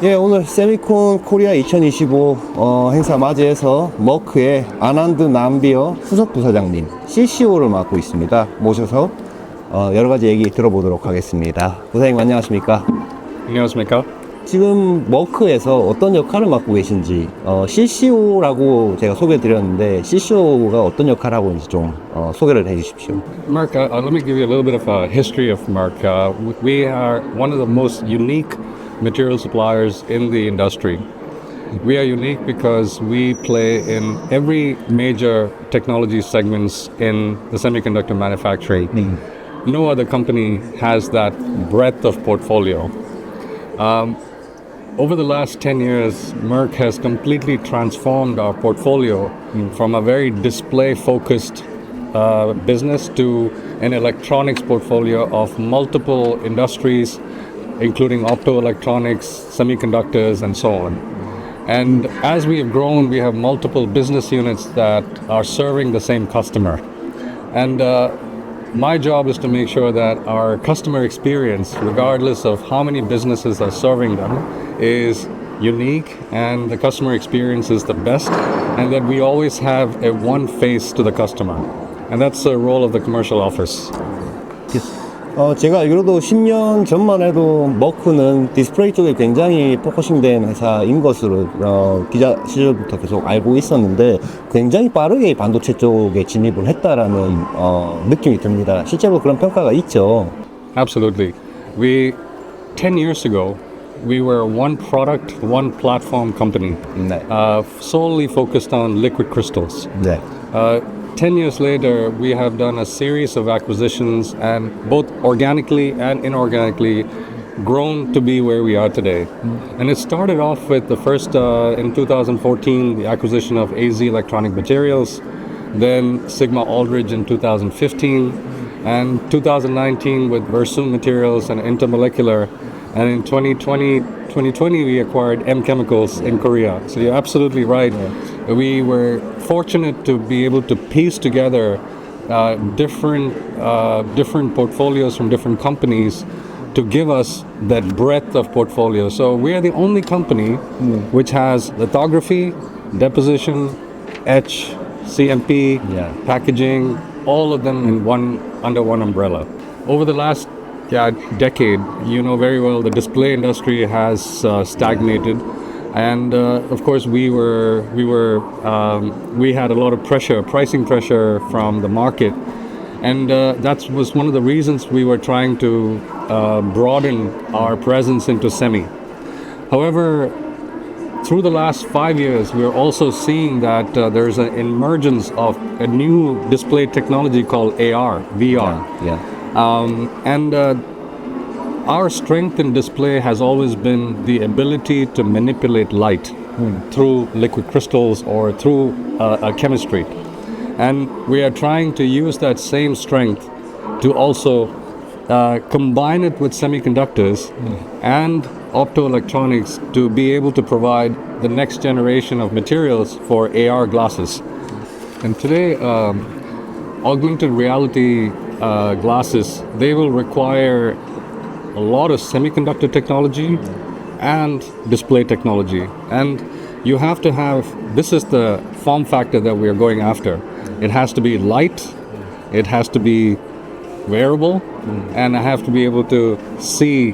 예, 오늘 세미콘 코리아 2025 행사 맞이해서 머크의 아난드 남비어 수석 부사장님, CCO를 맡고 있습니다. 모셔서 여러 가지 얘기 들어보도록 하겠습니다. 부사장님 안녕하십니까? 안녕하십니까? 지금 머크에서 어떤 역할을 맡고 계신지, CCO라고 제가 소개해 드렸는데 CCO가 어떤 역할을 하고 있는지 좀 소개를 해 주십시오. Merck, let me give you a little bit of a history of Merck. We are one of the most unique material suppliers in the industry. We are unique because we play in every major technology segments in the semiconductor manufacturing. No other company has that breadth of portfolio. Over the last 10 years, Merck has completely transformed our portfolio from a very display-focused business to an electronics portfolio of multiple industries, including optoelectronics, semiconductors, and so on. And as we have grown, we have multiple business units that are serving the same customer. And my job is to make sure that our customer experience, regardless of how many businesses are serving them, is unique and the customer experience is the best, and that we always have a one face to the customer. And that's the role of the commercial office. 제가 알기로도 10년 전만 해도 머크는 디스플레이 쪽에 굉장히 포커싱된 회사인 것으로 기자 시절부터 계속 알고 있었는데 굉장히 빠르게 반도체 쪽에 진입을 했다라는 느낌이 듭니다. 실제로 그런 평가가 있죠. Absolutely. 10 years ago, we were one product, one platform company, 네. solely focused on liquid crystals. 네. 10 years later, we have done a series of acquisitions and both organically and inorganically grown to be where we are today. And it started off with the first, in 2014, the acquisition of AZ Electronic Materials, then Sigma Aldridge in 2015, and 2019 with Versum Materials and Intermolecular. And in 2020, we acquired M Chemicals in Korea. So you're absolutely right. Yeah. We were fortunate to be able to piece together different portfolios from different companies to give us that breadth of portfolio. So we are the only company which has lithography, deposition, etch, CMP, packaging, all of them in under one umbrella. Over the last decade, you know very well the display industry has stagnated, and of course we had a lot of pricing pressure from the market, and that was one of the reasons we were trying to broaden our presence into semi. However, through the last 5 years, we're also seeing that there's an emergence of a new display technology called AR, VR. And our strength in display has always been the ability to manipulate light through liquid crystals or through chemistry. And we are trying to use that same strength to also combine it with semiconductors and optoelectronics to be able to provide the next generation of materials for AR glasses. And today, augmented reality glasses, they will require a lot of semiconductor technology and display technology. And you have to have, this is the form factor that we are going after. It has to be light, it has to be wearable, and I have to be able to see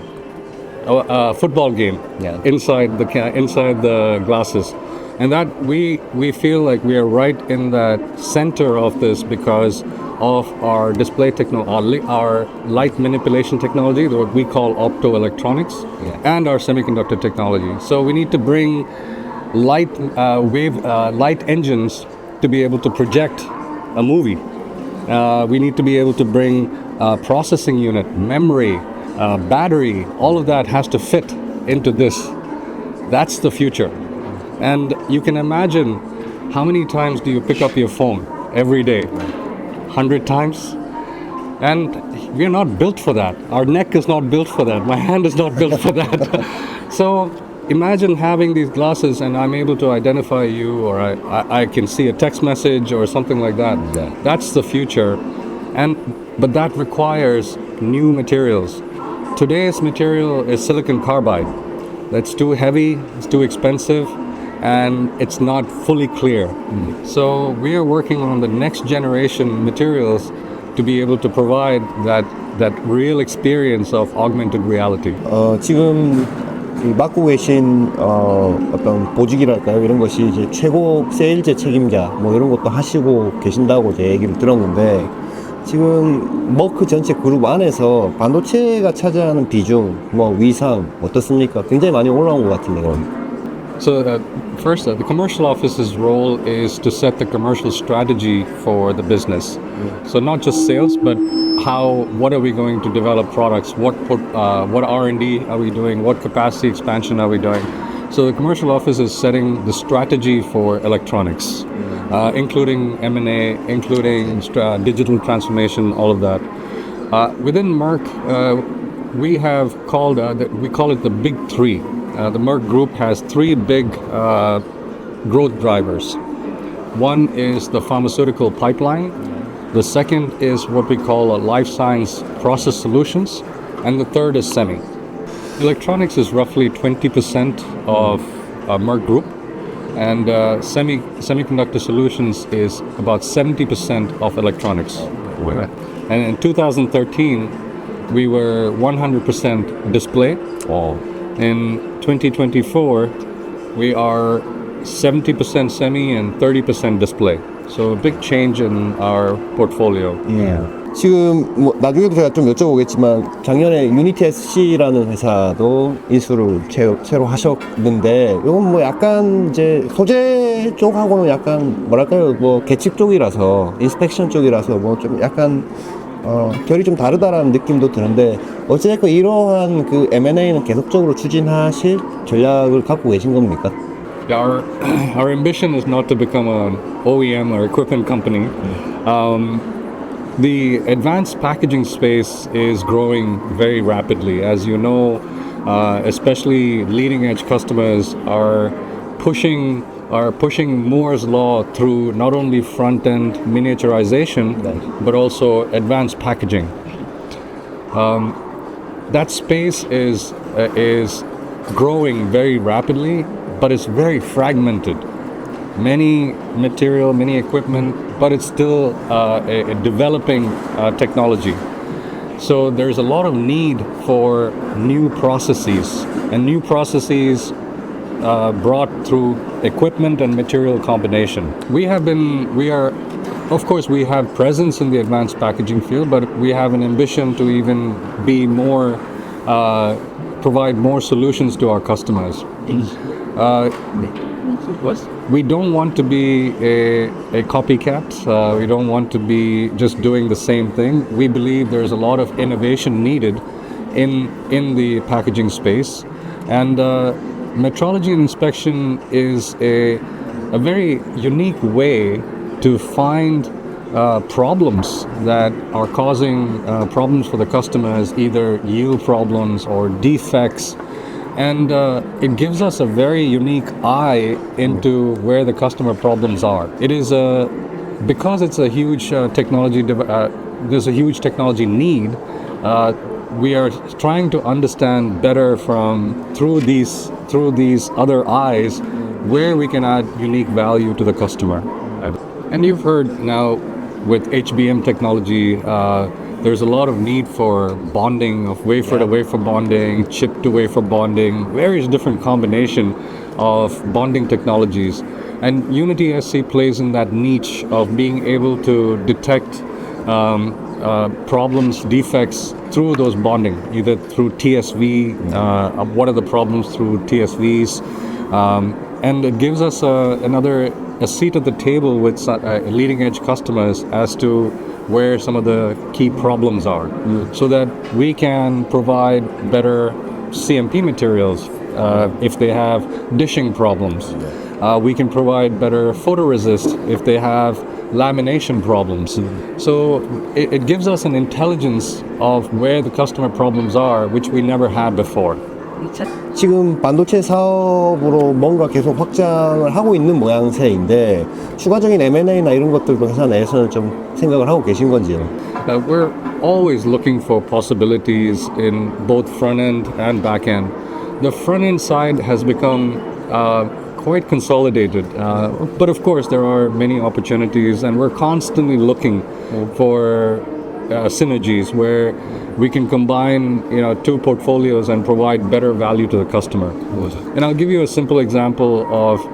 a football game inside the glasses. And that we feel like we are right in the center of this because of our display technology, our light manipulation technology, what we call optoelectronics, and our semiconductor technology. So we need to bring light engines to be able to project a movie. We need to be able to bring processing unit, memory, battery, all of that has to fit into this. That's the future. And you can imagine how many times do you pick up your phone every day? 100 times? And we're not built for that. Our neck is not built for that. My hand is not built for that. So imagine having these glasses and I'm able to identify you, or I can see a text message or something like that. That's the future. But that requires new materials. Today's material is silicon carbide. that's too heavy, it's too expensive, and it's not fully clear. So we are working on the next generation materials to be able to provide that real experience of augmented reality. 지금 이 맡고 계신 어떤 보직이랄까요? 이런 것이 이제 최고 세일즈 책임자 뭐 이런 것도 하시고 계신다고 제 얘기를 들었는데 지금 머크 전체 그룹 안에서 반도체가 차지하는 비중, 뭐 위상 어떻습니까? 굉장히 많이 올라온 것 같은데요. So first, the commercial office's role is to set the commercial strategy for the business. So not just sales, but what are we going to develop products? What R&D are we doing? What capacity expansion are we doing? So the commercial office is setting the strategy for electronics, including M&A, including digital transformation, all of that. Within Merck, we call it the big three. The Merck Group has three big growth drivers. One is the pharmaceutical pipeline. The second is what we call a life science process solutions. And the third is semi. Electronics is roughly 20% of Merck Group. And semiconductor solutions is about 70% of electronics. And in 2013, we were 100% display. In 2024, we are 70% semi and 30% display. So a big change in our portfolio. 지금 뭐 나중에도 제가 좀 여쭤보겠지만 작년에 유니티 SC라는 회사도 인수를 새로 하셨는데 이건 뭐 약간 이제 소재 쪽하고는 약간 뭐랄까요 뭐 계측 쪽이라서 인스펙션 쪽이라서 뭐 좀 약간 결이 좀 다르다라는 느낌도 드는데 어찌됐건 이러한 그 M&A는 계속적으로 추진하실 전략을 갖고 계신 겁니까? Our ambition is not to become an OEM or equipment company. The advanced packaging space is growing very rapidly. As you know, especially leading edge customers are pushing Moore's law through not only front end miniaturization but also advanced packaging. That space is growing very rapidly, but it's very fragmented. Many material, many equipment, but it's still a developing technology. So there's a lot of need for new processes, and new processes brought through equipment and material combination. Of course, we have presence in the advanced packaging field, but we have an ambition to even be more, provide more solutions to our customers. We don't want to be a copycat. We don't want to be just doing the same thing. We believe there's a lot of innovation needed in the packaging space, and metrology and inspection is a very unique way to find problems that are causing problems for the customers, either yield problems or defects. And it gives us a very unique eye into where the customer problems are. It is because it's a huge technology. There's a huge technology need. We are trying to understand better through these other eyes where we can add unique value to the customer. And you've heard now with HBM technology. There's a lot of need for bonding, of wafer to wafer bonding, chip to wafer bonding, various different combination of bonding technologies. And Unity SC plays in that niche of being able to detect problems, defects through those bonding, either through TSV, what are the problems through TSVs, and it gives us a seat at the table with leading edge customers as to where some of the key problems are, so that we can provide better CMP materials if they have dishing problems. We can provide better photoresist if they have lamination problems. So it gives us an intelligence of where the customer problems are, which we never had before. 지금 반도체 사업으로 뭔가 계속 확장을 하고 있는 모양새인데 추가적인 M&A나 이런 것들도 회사 내에서는 좀 생각을 하고 계신 건지요? We're always looking for possibilities in both front end and back end. the front end side has become quite consolidated. But of course, there are many opportunities, and we're constantly looking for synergies where we can combine, two portfolios and provide better value to the customer. And I'll give you a simple example of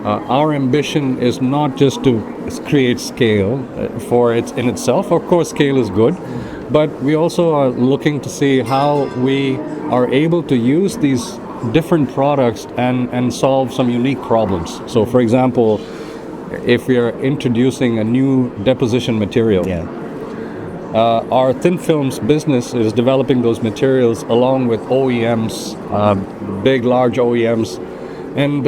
our ambition is not just to create scale for it in itself. Of course, scale is good, but we also are looking to see how we are able to use these different products and solve some unique problems. So, for example, if we are introducing a new deposition material, Yeah. our thin films business is developing those materials along with OEMs, big, large OEMs. And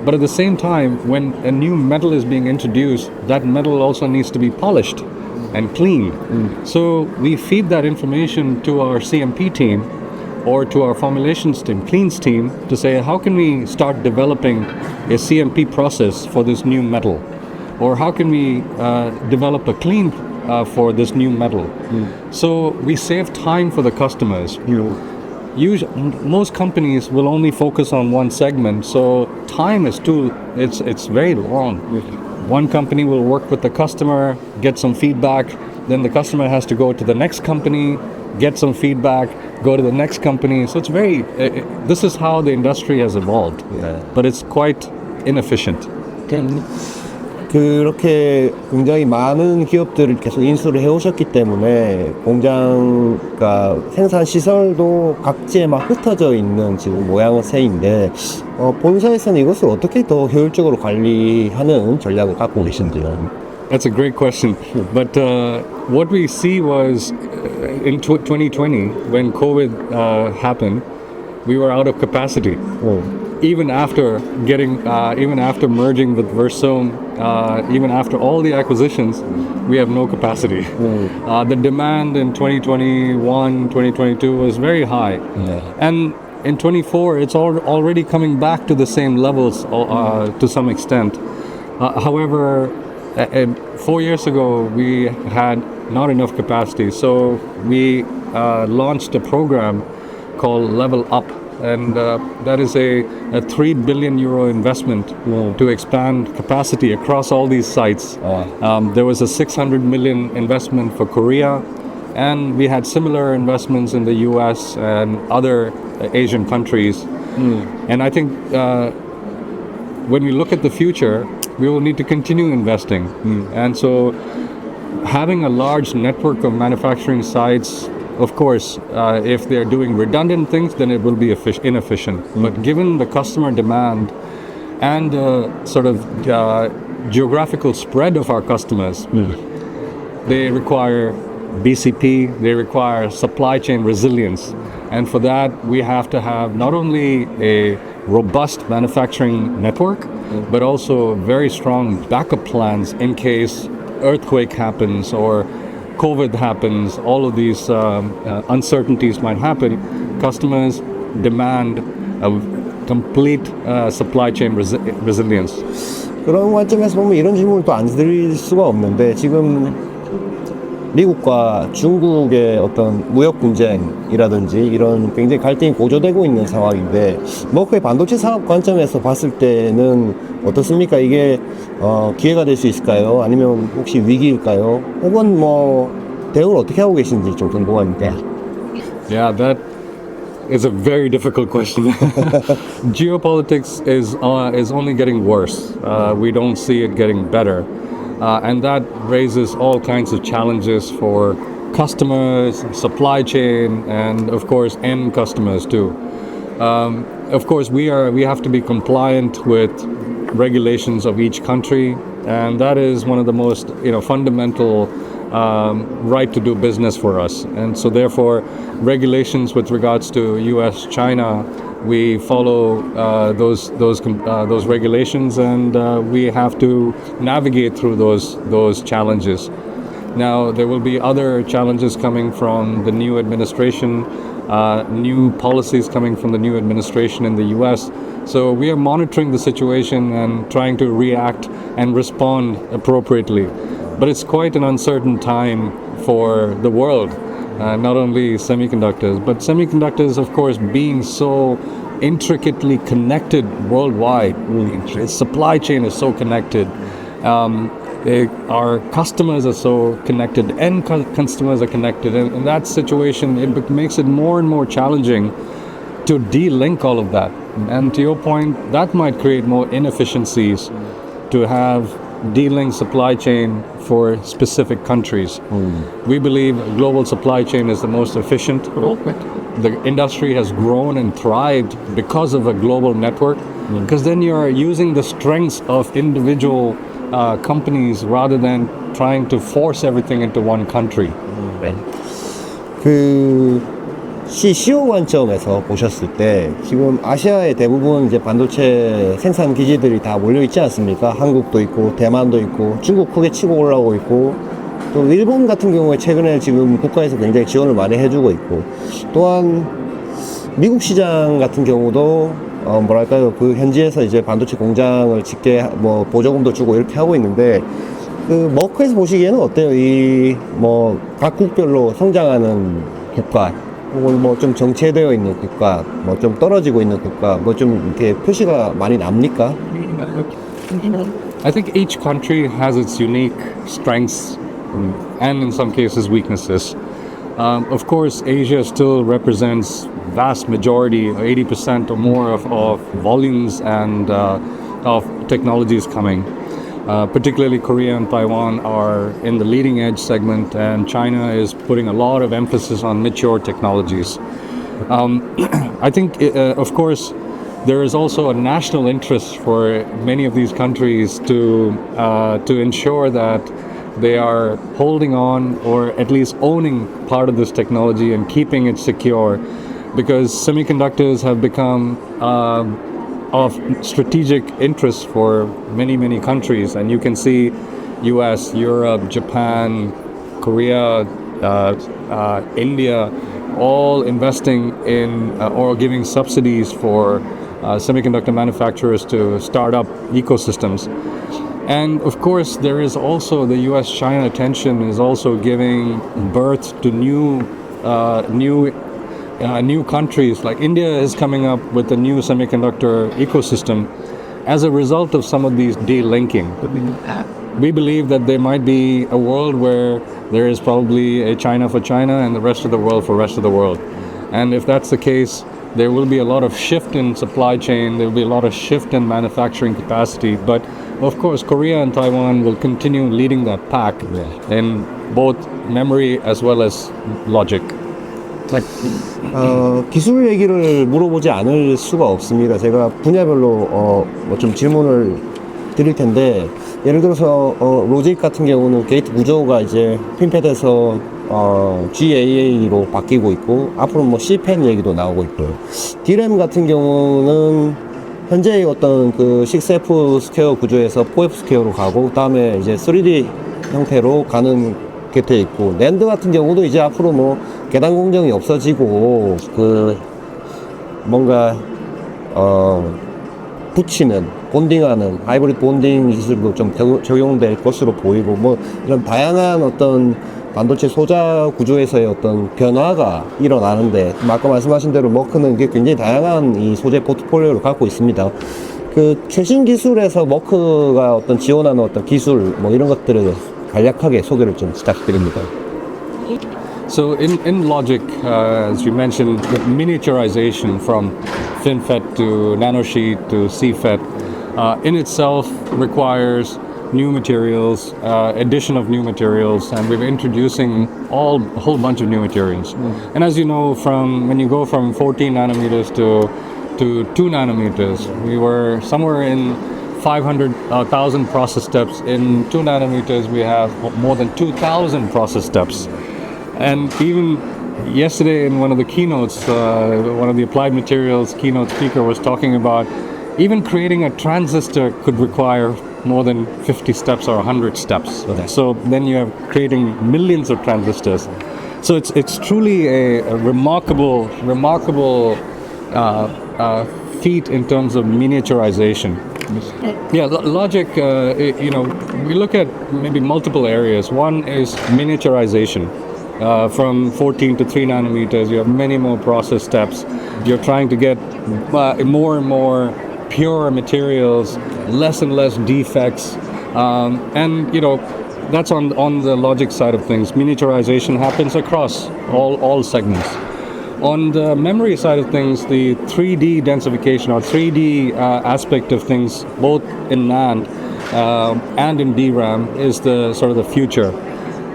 but at the same time, when a new metal is being introduced, that metal also needs to be polished and cleaned. So we feed that information to our CMP team or to our formulations team, cleans team, to say, how can we start developing a CMP process for this new metal? Or how can we develop a clean for this new metal? So we save time for the customers. Most companies will only focus on one segment, so time is it's very long. One company will work with the customer, get some feedback, then the customer has to go to the next company, get some feedback, go to the next company. So it's this is how the industry has evolved, but it's quite inefficient. 그렇게 굉장히 많은 기업들을 계속 인수를 해오셨기 때문에 공장과 생산 시설도 각지에 막 흩어져 있는 지금 모양새인데 본사에서는 이것을 어떻게 더 효율적으로 관리하는 전략을 갖고 계신지요? That's a great question. But what we see was in 2020, when COVID happened, we were out of capacity. Even after merging with Versum, even after all the acquisitions, we have no capacity. The demand in 2021, 2022 was very high. And in 24, it's already coming back to the same levels to some extent. However, 4 years ago, we had not enough capacity. So we launched a program called Level Up. And that is a 3 billion euro investment to expand capacity across all these sites. There was a 600 million investment for Korea, and we had similar investments in the US and other Asian countries. And I think when we look at the future, we will need to continue investing. And so having a large network of manufacturing sites, of course, if they're doing redundant things, then it will be inefficient. But given the customer demand and sort of geographical spread of our customers, they require BCP, they require supply chain resilience. And for that, we have to have not only a robust manufacturing network, but also very strong backup plans in case earthquake happens or COVID happens. All of these uncertainties might happen. Customers demand a complete supply chain resilience. 그런 관점에서 보면 이런 질문을 또 안 드릴 수가 없는데 지금 미국과 중국의 어떤 무역 분쟁이라든지 이런 굉장히 갈등이 고조되고 있는 상황인데 머크의 반도체 산업 관점에서 봤을 때는 어떻습니까? 이게 기회가 될 수 있을까요? 아니면 혹시 위기일까요? 혹은 뭐 대응을 어떻게 하고 계신지 좀 궁금합니다. Yeah, that is a very difficult question. Geopolitics is only getting worse. We don't see it getting better. And that raises all kinds of challenges for customers, supply chain, and of course end customers too. Of course, we have to be compliant with regulations of each country, and that is one of the most fundamental right to do business for us. And so therefore, regulations with regards to U.S., China, we follow those regulations, and we have to navigate through those challenges. Now, there will be other challenges coming from the new administration, new policies coming from the new administration in the US. So we are monitoring the situation and trying to react and respond appropriately. But it's quite an uncertain time for the world. not only semiconductors, but semiconductors, of course, being so intricately connected worldwide. Its supply chain is so connected. Our customers are so connected, end customers are connected. And in that situation, it makes it more and more challenging to de-link all of that. And to your point, that might create more inefficiencies to have de-linked supply chain for specific countries. We believe a global supply chain is the most efficient. The industry has grown and thrived because of a global network, because then you're using the strengths of individual companies rather than trying to force everything into one country. 그 시시오 관점에서 보셨을 때 지금 아시아의 대부분 이제 반도체 생산 기지들이 다 몰려 있지 않습니까? 한국도 있고 대만도 있고 중국 크게 치고 올라오고 있고 또 일본 같은 경우에 최근에 지금 국가에서 굉장히 지원을 많이 해주고 있고 또한 미국 시장 같은 경우도 뭐랄까요 그 현지에서 이제 반도체 공장을 짓게 뭐 보조금도 주고 이렇게 하고 있는데 그 머크에서 보시기에는 어때요? 이 뭐 각국별로 성장하는 국가 혹은 뭐 좀 정체되어 있는 국가, 뭐 좀 떨어지고 있는 국가, 뭐 좀 이렇게 표시가 많이 납니까? I think each country has its unique strengths and in some cases weaknesses. Of course, Asia still represents vast majority, 80% or more of volumes and of technologies coming. Particularly Korea and Taiwan are in the leading edge segment, and China is putting a lot of emphasis on mature technologies. I think, of course, there is also a national interest for many of these countries to ensure that they are holding on or at least owning part of this technology and keeping it secure, because semiconductors have become of strategic interest for many countries, and you can see US, Europe, Japan, Korea, India all investing in or giving subsidies for semiconductor manufacturers to start up ecosystems. And of course, there is also the US-China tension is also giving birth to new countries. Like India is coming up with a new semiconductor ecosystem as a result of some of these de-linking. We believe that there might be a world where there is probably a China for China and the rest of the world for rest of the world. And if that's the case, there will be a lot of shift in supply chain, there will be a lot of shift in manufacturing capacity. But of course, Korea and Taiwan will continue leading that pack in both memory as well as logic. 기술 얘기를 물어보지 않을 수가 없습니다. 제가 분야별로 뭐 좀 질문을 드릴 텐데 예를 들어서 로직 같은 경우는 게이트 구조가 이제 핀패드에서 GAA로 바뀌고 있고 앞으로 뭐 C펜 얘기도 나오고 있고요. D램 같은 경우는 현재의 어떤 그 6F 스퀘어 구조에서 4F 스퀘어로 가고 다음에 이제 3D 형태로 가는 게 돼 있고 낸드 같은 경우도 이제 앞으로 뭐 계단 공정이 없어지고 그 뭔가 붙이는 본딩하는 하이브리드 본딩 기술도 좀 적용될 것으로 보이고 뭐 이런 다양한 어떤 반도체 소자 구조에서의 어떤 변화가 일어나는데 아까 말씀하신 대로 머크는 이게 굉장히 다양한 이 소재 포트폴리오를 갖고 있습니다. 그 최신 기술에서 머크가 어떤 지원하는 어떤 기술 뭐 이런 것들을 간략하게 소개를 좀 부탁드립니다. So in logic, as you mentioned, the miniaturization from FinFET to nanosheet to CFET in itself requires new materials, addition of new materials, and we're introducing a whole bunch of new materials. And as you know, from when you go from 14 nanometers to 2 nanometers, we were somewhere in 500,000 process steps. In 2 nanometers, we have more than 2,000 process steps. And even yesterday in one of the keynotes, one of the applied materials keynote speaker was talking about even creating a transistor could require more than 50 steps or 100 steps. So then you have creating millions of transistors. So it's truly a remarkable feat in terms of miniaturization. Yeah, logic, we look at maybe multiple areas. One is miniaturization. from 14 to 3 nanometers. You have many more process steps. You're trying to get more and more pure materials, less and less defects, and that's on the logic side of things. Miniaturization happens across all segments. On the memory side of things, the 3D densification or 3D aspect of things, both in NAND and in DRAM, is the sort of the future.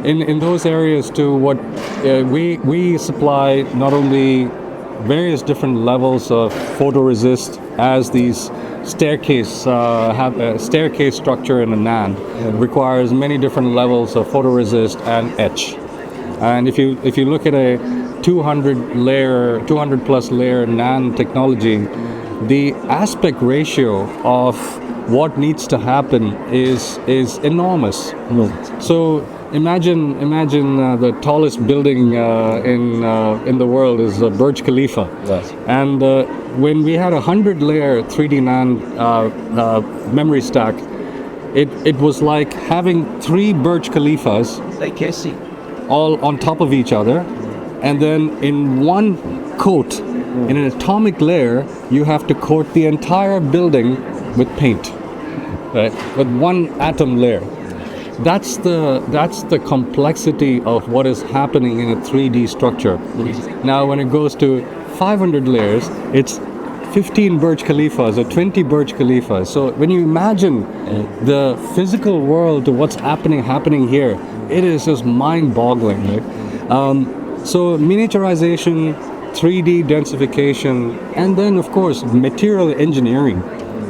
In those areas too, what we supply not only various different levels of photoresist as these staircase have a staircase structure in a NAND. It requires many different levels of photoresist and etch. And if you look at a 200 plus layer NAND technology, the aspect ratio of what needs to happen is enormous. So imagine the tallest building in the world is Burj Khalifa. Yes. And when we had 100 layer 3D NAND memory stack, it was like having 3 Burj Khalifas all on top of each other, and then in one coat, in an atomic layer, you have to coat the entire building with paint, right? With one atom layer. That's the complexity of what is happening in a 3D structure. Now, when it goes to 500 layers, it's 15 Burj Khalifas or 20 Burj Khalifas. So when you imagine the physical world to what's happening here, it is just mind-boggling, right? So miniaturization, 3D densification, and then of course material engineering.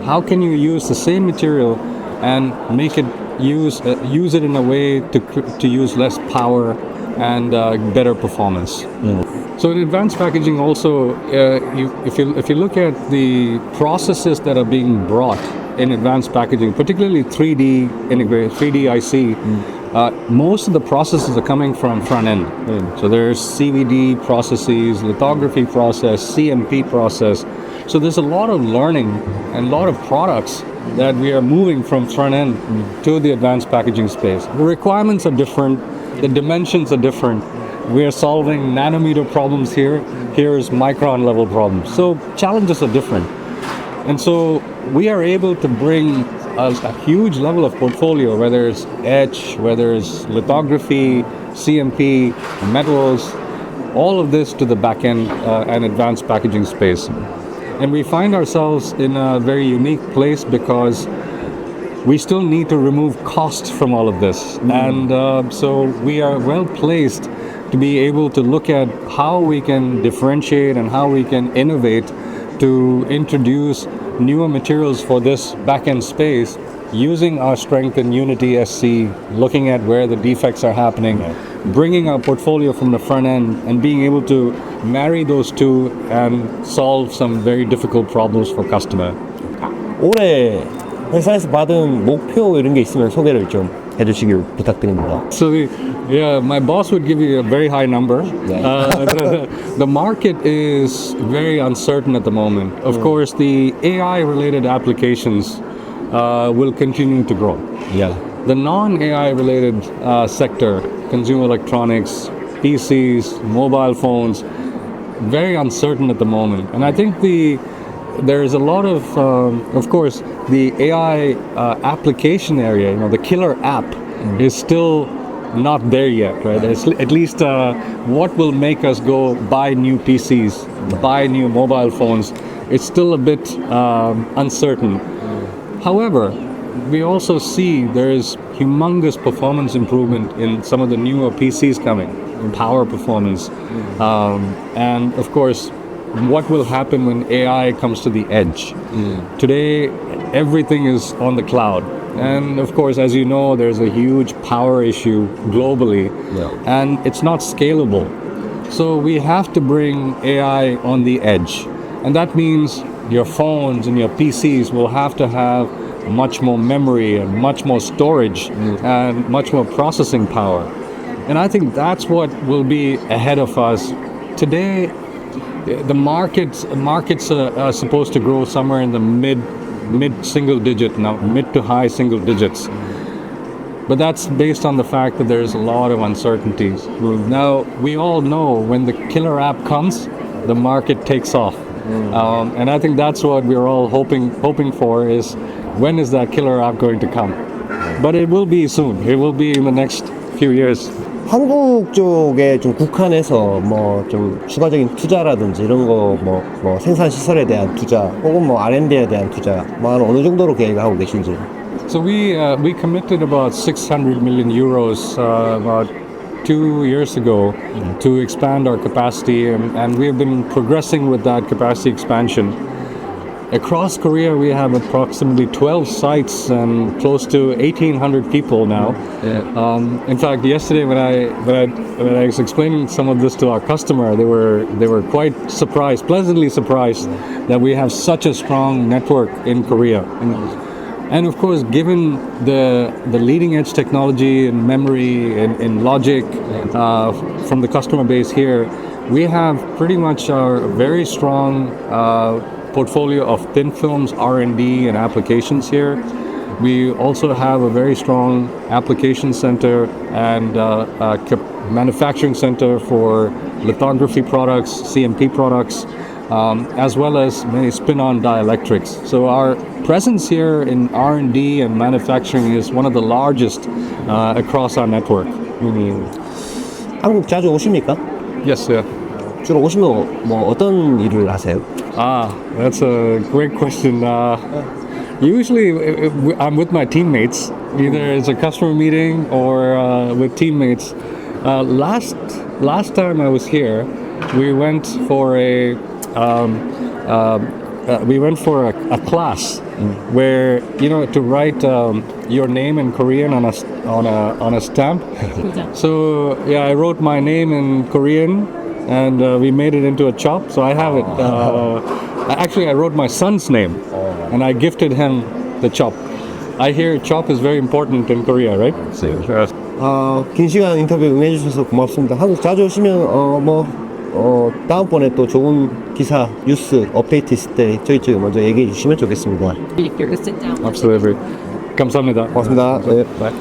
How can you use the same material and make it use it in a way to use less power and better performance? So in advanced packaging also, if you look at the processes that are being brought in advanced packaging, particularly 3D integrated, 3D IC, most of the processes are coming from front end. So there's CVD processes, lithography process, CMP process. So there's a lot of learning and a lot of products that we are moving from front end to the advanced packaging space. The requirements are different, the dimensions are different. We are solving nanometer problems here. Here is micron level problems. So challenges are different. And so we are able to bring a huge level of portfolio, whether it's etch, whether it's lithography, CMP, metals, all of this to the back end and advanced packaging space. And we find ourselves in a very unique place because we still need to remove costs from all of this. And so we are well placed to be able to look at how we can differentiate and how we can innovate to introduce newer materials for this back-end space using our strength in Unity SC, looking at where the defects are happening, bringing our portfolio from the front end and being able to marry those two and solve some very difficult problems for customer. 올해 회사에서 받은 목표 이런 게 있으면 소개를 좀 해주시길 부탁드립니다. So my boss would give you a very high number. The market is very uncertain at the moment. Of course, the AI-related applications will continue to grow. Yeah. The non-AI related sector, consumer electronics, PCs, mobile phones, very uncertain at the moment. And I think there is a lot of course, the AI application area, the killer app is still not there yet, right? At least what will make us go buy new PCs, buy new mobile phones, it's still a bit uncertain. However, we also see there is humongous performance improvement in some of the newer PCs coming, power performance, and of course, what will happen when AI comes to the edge. Today, everything is on the cloud. And of course, as you know, there's a huge power issue globally, and it's not scalable. So we have to bring AI on the edge. And that means your phones and your PCs will have to have much more memory and much more storage and much more processing power. And I think that's what will be ahead of us. Today, the markets are supposed to grow somewhere in the mid single digit now, mid to high single digits. But that's based on the fact that there's a lot of uncertainties. Now, we all know when the killer app comes, the market takes off. And I think that's what we're all hoping for is when is that killer app going to come? But it will be soon. It will be in the next few years. 한국 쪽에 좀 국한해서 뭐 좀 추가적인 투자라든지 이런 거 뭐 생산 시설에 대한 투자 혹은 뭐 R&D에 대한 투자 뭐 한 어느 정도로 계획을 하고 계신지. So we committed about 600 million euros about 2 years ago to expand our capacity, and we have been progressing with that capacity expansion. Across Korea, we have approximately 12 sites and close to 1,800 people now. In fact, yesterday when I was explaining some of this to our customer, they were quite surprised, pleasantly surprised, that we have such a strong network in Korea. And of course, given the leading edge technology in memory and logic from the customer base here, we have pretty much our very strong portfolio of thin films, R&D, and applications here. We also have a very strong application center and manufacturing center for lithography products, CMP products, as well as many spin-on dielectrics. So our presence here in R&D and manufacturing is one of the largest across our network. 한국 자주 오십니까? Yes, sir. 주로 오시면 뭐 어떤 일을 하세요? That's a great question. Usually, I'm with my teammates. Either it's a customer meeting or with teammates. Last time I was here, we went for a class where to write your name in Korean on a stamp. So yeah, I wrote my name in Korean. And we made it into a chop, so I have it. Actually, I wrote my son's name, and I gifted him the chop. I hear chop is very important in Korea, right? 긴 시간 인터뷰 응해주셔서 고맙습니다. 한국 자주 오시면 다음번에 또 좋은 기사, 뉴스, 업데이트 있을 때 저희 쪽에 먼저 얘기해 주시면 좋겠습니다. Absolutely. 감사합니다. 고맙습니다. 네. Bye.